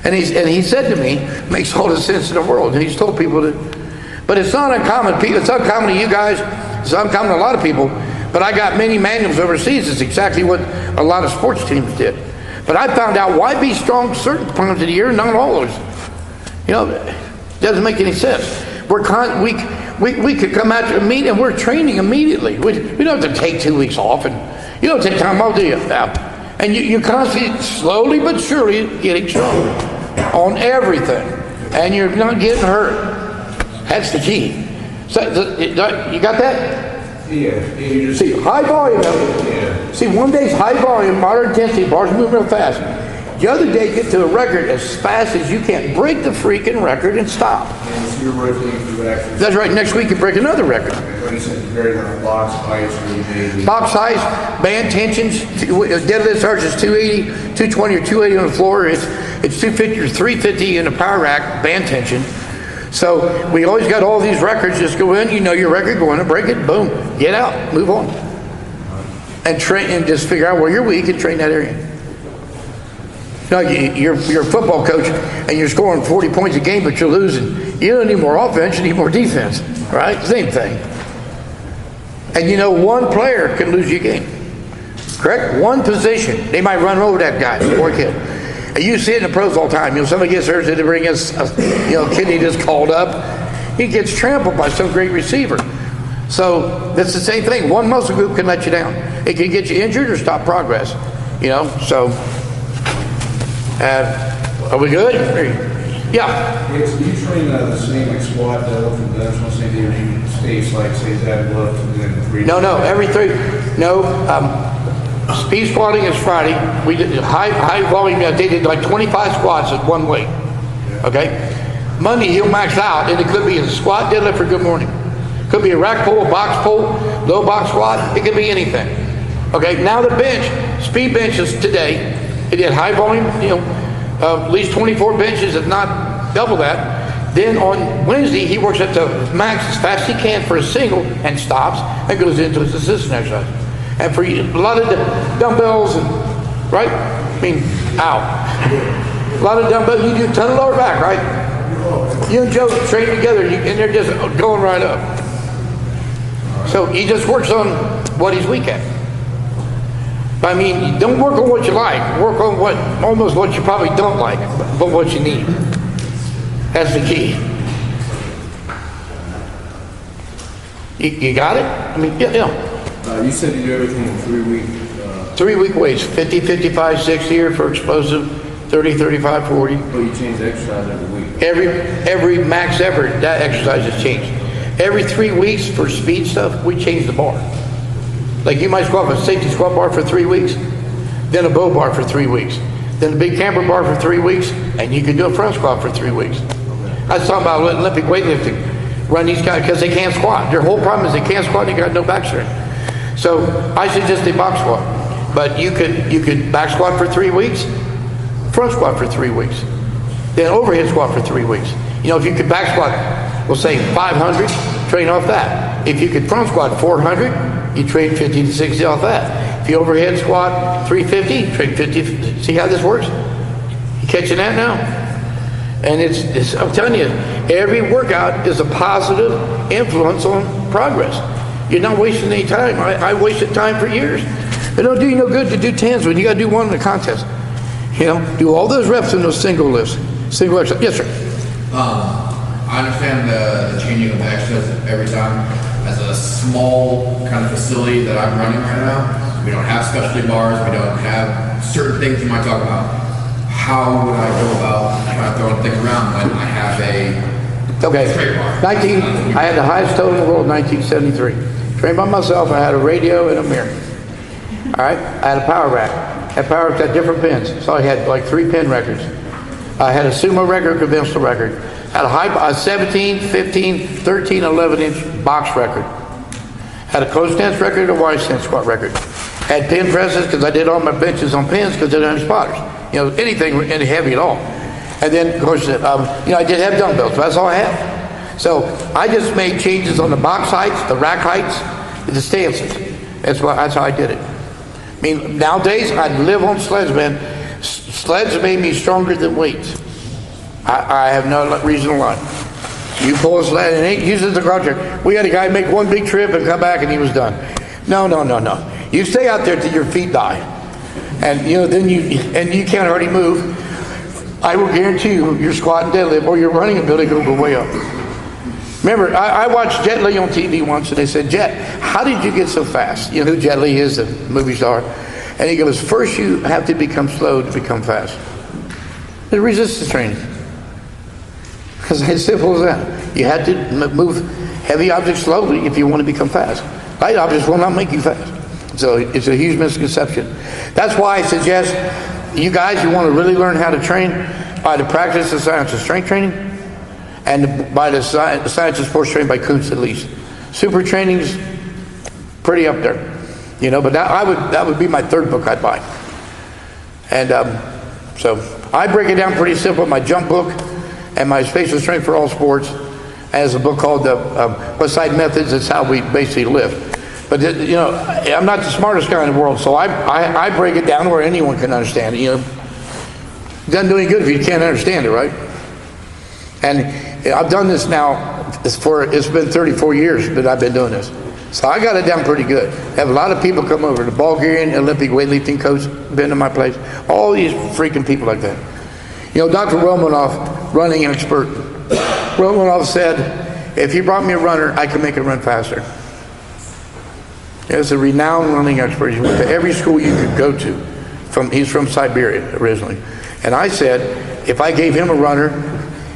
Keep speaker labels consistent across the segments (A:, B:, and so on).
A: And he said to me, makes all the sense in the world. And he's told people that, but it's not uncommon. It's uncommon to you guys. It's uncommon to a lot of people. But I got many manuals overseas. It's exactly what a lot of sports teams did. But I found out, why be strong certain times of the year, not all of us? You know, it doesn't make any sense. We could come out to a meet and we're training immediately. We don't have to take 2 weeks off, and you don't take time off, do you? And you're constantly, slowly but surely, getting stronger on everything, and you're not getting hurt. That's the key. So, you got that?
B: Yeah.
A: See, high volume.
B: Yeah.
A: See, one day's high volume, moderate intensity, bars move real fast. The other day, get to a record as fast as you can. Break the freaking record and stop.
B: And so you're rotating through actually.
A: That's right. Next week, you break another record.
B: When you said very like box heights, really big.
A: Box heights, band tensions, deadlift starts is 280, 220, or 280 on the floor. It's 250 or 350 in a power rack, band tension. So we always got all these records. Just go in, you know your record, go in and break it, boom, get out, move on. And train, and just figure out where you're weak and train that area. You know, you're a football coach and you're scoring 40 points a game, but you're losing. You don't need more offense, you need more defense, right? Same thing. And you know, one player can lose your game, correct? One position, they might run over that guy, poor kid. And you see it in the pros all the time. You know, somebody gets hurt, they bring us, kid he just called up. He gets trampled by some great receiver. So that's the same thing. One muscle group can let you down. It can get you injured or stop progress. You know, so are we good? Yeah.
B: Yeah, so you train the same like squat, deadlift, and bench on the same day, or you space like say that lift and then 3 days?
A: No, every 3. No. Speed squatting is Friday. We did high volume. They did like 25 squats at one weight. Okay. Monday he'll max out, and it could be a squat, deadlift, or good morning. Could be a rack pull, a box pull, low box squat. It could be anything. Okay. Now the bench, speed benches today. He did high volume. At least 24 benches, if not double that. Then on Wednesday he works at the max as fast as he can for a single and stops and goes into his assistant exercise. And for a lot of the dumbbells, and right? I mean, ow. A lot of dumbbells, you do a ton of lower back, right? You and Joe train together, and they're just going right up. So he just works on what he's weak at. I mean, don't work on what you like. Work on almost what you probably don't like, but what you need. That's the key. You got it? I mean, yeah.
B: You said you do everything in 3 weeks.
A: 3 week weights, 50, 55, 60 here for explosive, 30, 35, 40.
B: But you change the exercise every week.
A: Every max effort, that exercise has changed. Every 3 weeks for speed stuff, we change the bar. Like you might squat a safety squat bar for 3 weeks, then a bow bar for 3 weeks, then a big camber bar for 3 weeks, and you can do a front squat for 3 weeks. I was talking about Olympic weightlifting. Run these guys because they can't squat. Their whole problem is they can't squat and they got no back strength. So I suggest a box squat. But you could back squat for 3 weeks, front squat for 3 weeks, then overhead squat for 3 weeks. You know, if you could back squat, we'll say 500, train off that. If you could front squat 400, you train 50 to 60 off that. If you overhead squat 350, train 50. See how this works? You catching that now? And it's I'm telling you, every workout is a positive influence on progress. You're not wasting any time. I wasted time for years. It don't do you no good to do 10s when you got to do one in a contest. You know, do all those reps in those single lifts, single exercise. Yes, sir.
C: I understand the changing of the exercise every time. As a small kind of facility that I'm running right now, we don't have specialty bars. We don't have certain things you might talk about. How would I go about trying to throw a thing around when I have a straight bar?
A: I had the highest total in the world in 1973. Trained by myself. I had a radio and a mirror. All right. I had a power rack. That power rack had different pins, so I had like 3 pin records. I had a sumo record, conventional record. Had a 17, 15, 13, 11-inch box record. Had a close stance record, a wide stance squat record. Had pin presses because I did all my benches on pins because I didn't have spotters. You know, anything any heavy at all. And then, of course, I did have dumbbells, but that's all I had. So I just made changes on the box heights, the rack heights, the stances. That's how I did it. I mean, nowadays I live on sleds, man. Sleds made me stronger than weights. I have no reason to lie. You pull a sled and he uses the garage truck. We had a guy make one big trip and come back and he was done. No. You stay out there till your feet die. And then you can't hardly move. I will guarantee you your squat and deadlift or your running ability will go way up. Remember, I watched Jet Li on TV once and they said, Jet, how did you get so fast? You know who Jet Li is, the movie star? And he goes, first you have to become slow to become fast. It's resistance training. It's as simple as that. You have to move heavy objects slowly if you want to become fast. Light objects will not make you fast. So it's a huge misconception. That's why I suggest you guys, you want to really learn how to train, by the practice of science of strength training and by the science of sports training by Kuntz at least. Super training's pretty up there. But that would be my third book I'd buy. And so I break it down pretty simple. My jump book and my spatial strength for all sports as a book called Westside Methods. It's how we basically live. But I'm not the smartest guy in the world, so I break it down where anyone can understand it. It doesn't do any good if you can't understand it, right? And I've done this now. It's been 34 years that I've been doing this. So I got it down pretty good. I have a lot of people come over. The Bulgarian Olympic weightlifting coach been to my place. All these freaking people like that. Dr. Romanov, running expert. Romanov said, if you brought me a runner, I can make it run faster. He's a renowned running expert. He went to every school you could go to. He's from Siberia originally. And I said, if I gave him a runner,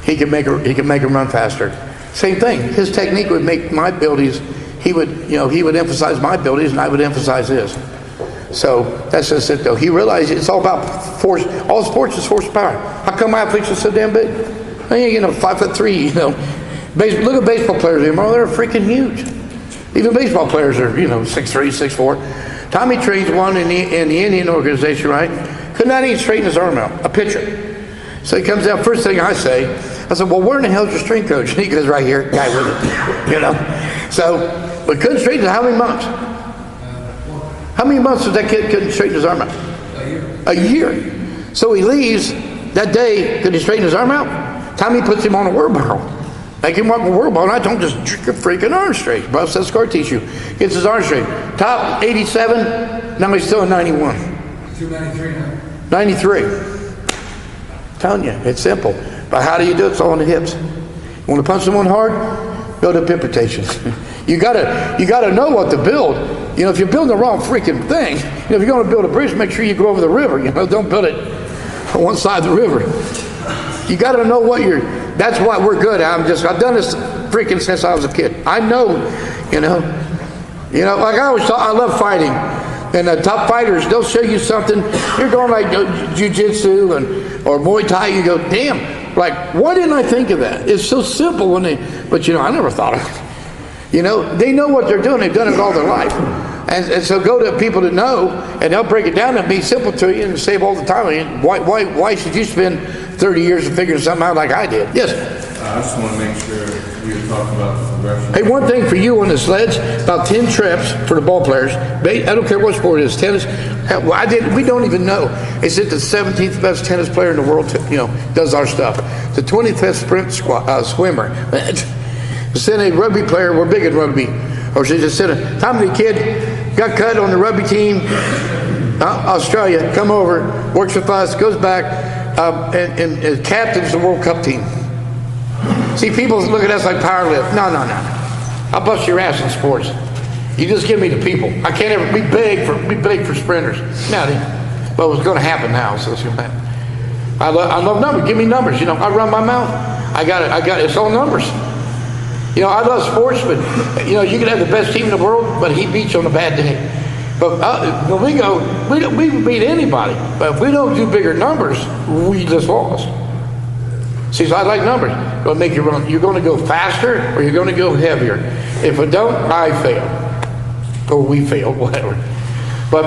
A: he could make him run faster. Same thing. His technique would make my abilities. He would emphasize my abilities, and I would emphasize his. So that's just it, though. He realized it's all about force. All sports is force power. How come athletes are so damn big? 5'3". Look at baseball players anymore. They're freaking huge. Even baseball players are 6'3", 6'4". Tommy trains one in the Indian organization, right? Could not even straighten his arm out. A pitcher. So he comes out. First thing I said, well, where in the hell's your strength coach? And he goes, right here, guy with it. So, but couldn't straighten it. How many months? How many months was that kid couldn't straighten his arm out? A year. So he leaves that day. Could he straighten his arm out? Tommy puts him on a wheelbarrow. Make him walk on a wheelbarrow. And I don't just jerk your freaking arm straight. Bro says scar tissue. Gets his arm straight. Top 87. Now he's still in 91.
B: 293 now.
A: 93. I'm telling you, it's simple. But how do you do it? It's all in the hips. You want to punch someone hard? Build up hip rotation. You gotta know what to build. If you're building the wrong freaking thing, if you're going to build a bridge, make sure you go over the river. Don't build it on one side of the river. You got to know what that's what we're good at. I've done this freaking since I was a kid. I know, like I always thought, I love fighting. And the top fighters, they'll show you something. You're going like jiu-jitsu or Muay Thai. You go, damn, like, why didn't I think of that? It's so simple but I never thought of it. They know what they're doing. They've done it all their life. And so go to people that know, and they'll break it down and be simple to you and save all the time. I mean, why should you spend 30 years figuring something out like I did? Yes?
B: I just want to make sure you're talking about the progression.
A: Hey, one thing for you on the sleds, about 10 trips for the ball players. I don't care what sport it is, tennis. We don't even know. Is it the 17th best tennis player in the world, does our stuff? The 25th sprint swimmer. Send a rugby player, we're big at rugby. Or she just said, Tommy the kid got cut on the rugby team, Australia, come over, works with us, goes back, and captains the World Cup team. See, people look at us like power lift. No. I'll bust your ass in sports. You just give me the people. I can't ever be big for sprinters. But what's going to happen now? So I love numbers. Give me numbers. I run my mouth. I got it. It's all numbers. I love sports, but you can have the best team in the world, but he beats you on a bad day. But when we go, we can beat anybody. But if we don't do bigger numbers, we just lost. See, so I like numbers. It'll make you run. You're going to go faster, or you're going to go heavier. If I don't, I fail, or we fail, whatever. But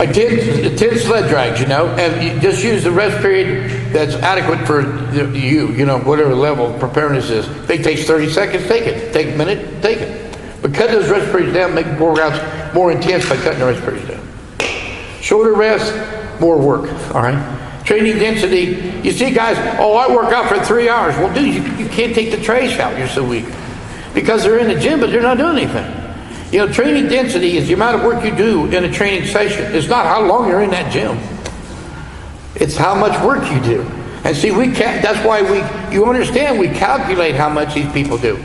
A: I 10 sled drags, and you just use the rest period that's adequate for whatever level of preparedness is. If it takes 30 seconds, take it. Take a minute, take it. But cut those rest periods down, make more rounds more intense by cutting the rest periods down. Shorter rest, more work, all right? Training density, you see guys, oh, I work out for 3 hours. Well, dude, you can't take the trash out, you're so weak. Because they're in the gym, but they're not doing anything. You know, training density is the amount of work you do in a training session. It's not how long you're in that gym. It's how much work you do. And see, that's why you understand, we calculate how much these people do.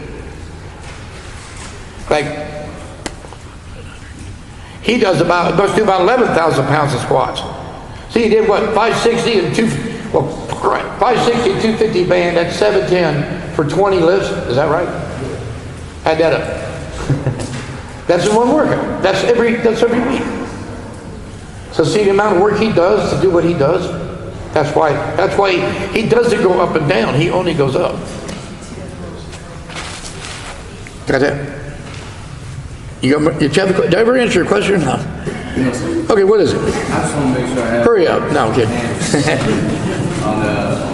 A: Like, he must do about 11,000 pounds of squats. See, he did what, 560 and 560 and 250 band, that's 710 for 20 lifts, is that right? Add that up. That's in one workout. That's every week. So see the amount of work he does to do what he does? That's why he doesn't go up and down, he only goes up. Got that? Did I ever answer your question or not?
B: Yes, sir.
A: Okay, what is it?
B: I just want to make sure I have.
A: Hurry up. No, I'm kidding.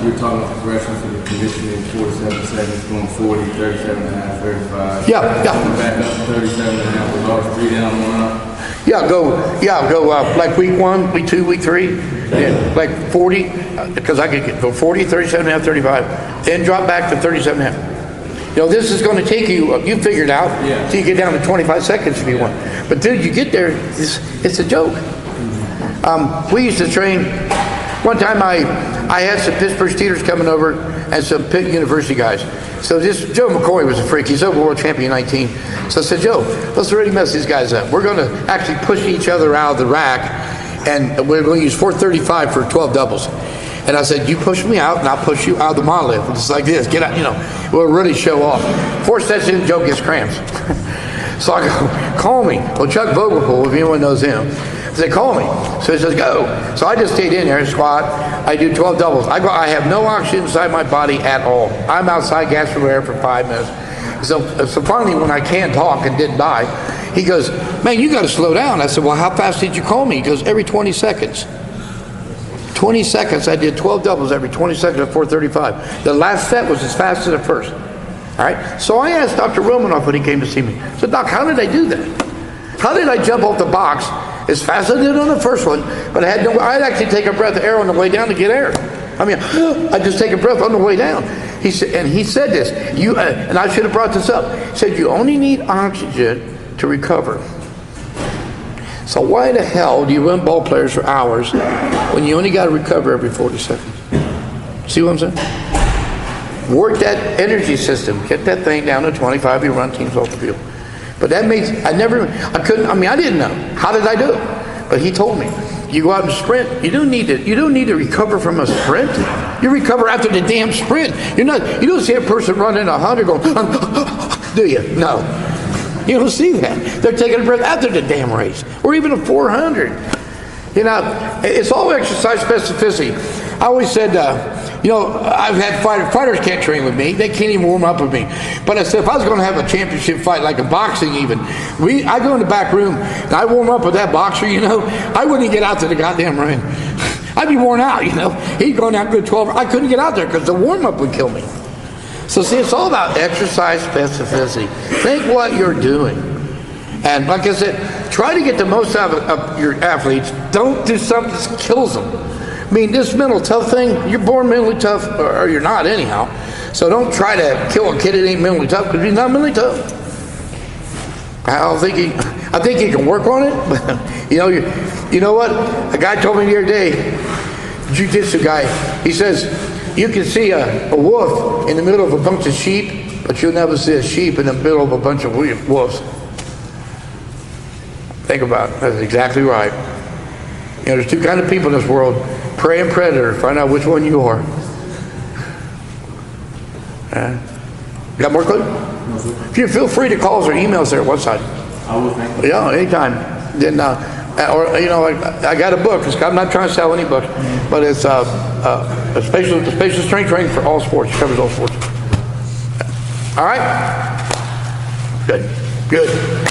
B: We were talking about progression for the conditioning, 47 seconds, going 40, 37 and a half, 35.
A: Yeah.
B: Back up to 37 and a half, with always 3 down, 1 up.
A: Go like week 1, week 2, week 3, yeah, like 40, because I could go 40, 37 and a half, 35, then drop back to 37 and a half. You know, this is going to take you figured out, till you get down to 25 seconds if you want. But dude, you get there, it's a joke. We used to train, one time I had some Pittsburgh Steelers coming over and some Pitt University guys. So Joe McCoy was a freak, he's a world champion 19. So I said, Joe, let's really mess these guys up. We're going to actually push each other out of the rack, and we're going to use 435 for 12 doubles. And I said, you push me out, and I'll push you out of the monolith. It's like this, get out, you know, we'll really show off. 4 sets in, Joe gets cramps. So I go, call me. Well, Chuck Vogelpool, if anyone knows him, I said, call me. So he says, go. So I just stayed in there, squat. I do 12 doubles. I have no oxygen inside my body at all. I'm outside gasping for air for 5 minutes. So finally, when I can talk and didn't die, he goes, man, you got to slow down. I said, well, how fast did you call me? He goes, every 20 seconds. 20 seconds, I did 12 doubles every 20 seconds at 435. The last set was as fast as the first. All right? So I asked Dr. Romanoff when he came to see me. I said, Doc, how did I do that? How did I jump off the box as fast as I did on the first one, but I'd actually take a breath of air on the way down to get air. I mean, I just take a breath on the way down. He said this, and I should have brought this up. He said, you only need oxygen to recover. So why the hell do you run ball players for hours when you only got to recover every 40 seconds? See what I'm saying? Work that energy system. Get that thing down to 25. You run teams off the field. But that makes, I didn't know. How did I do it? But he told me. You go out and sprint. You don't need to recover from a sprint. You recover after the damn sprint. You don't see a person running 100 going, do you? No. You don't see that. They're taking a breath after the damn race. Or even a 400. You know, it's all exercise specificity. I always said, I've had fighters can't train with me. They can't even warm up with me. But I said, if I was going to have a championship fight, like a boxing even, I go in the back room and I warm up with that boxer, I wouldn't get out to the goddamn ring. I'd be worn out, He'd go down good 12. I couldn't get out there because the warm up would kill me. So see, it's all about exercise specificity. Think what you're doing. And like I said, try to get the most out of your athletes. Don't do something that kills them. I mean, this mental tough thing, you're born mentally tough, or you're not anyhow. So don't try to kill a kid that ain't mentally tough, because he's not mentally tough. I think he can work on it, but you know what? A guy told me the other day, jiu-jitsu guy, he says, you can see a wolf in the middle of a bunch of sheep, but you'll never see a sheep in the middle of a bunch of wolves. Think about it. That's exactly right. There's 2 kinds of people in this world, prey and predator. Find out which one you are. Got more clues? If you feel free to call us or email us there at Westside.
B: I will, thank you.
A: Yeah, anytime. Then, I got a book. I'm not trying to sell any book, but it's a spatial strength training for all sports. It covers all sports. All right? Good.